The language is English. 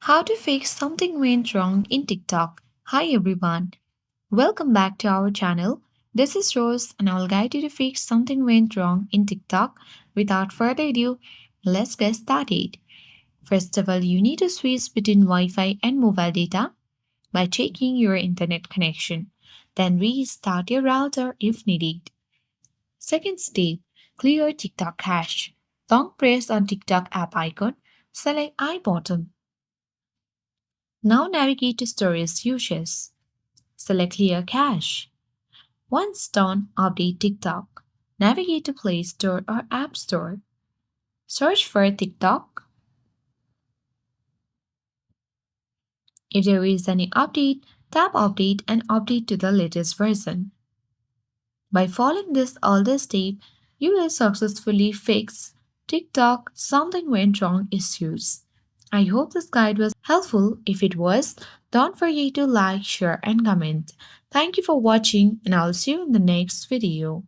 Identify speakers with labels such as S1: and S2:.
S1: How to fix something went wrong in TikTok. Hi everyone, welcome back to our channel. This is Rose and I will guide you to fix something went wrong in TikTok. Without further ado, let's get started. First of all, you need to switch between Wi-Fi and mobile data by checking your internet connection. Then restart your router if needed. Second step, clear TikTok cache. Long press on TikTok app icon, select I button. Now navigate to storage uses. Select Clear Cache. Once done, update TikTok. Navigate to Play Store or App Store. Search for TikTok. If there is any update, tap Update and update to the latest version. By following all the steps, you will successfully fix TikTok something went wrong issues. I hope this guide was helpful. If it was, don't forget to like, share, and comment. Thank you for watching, and I'll see you in the next video.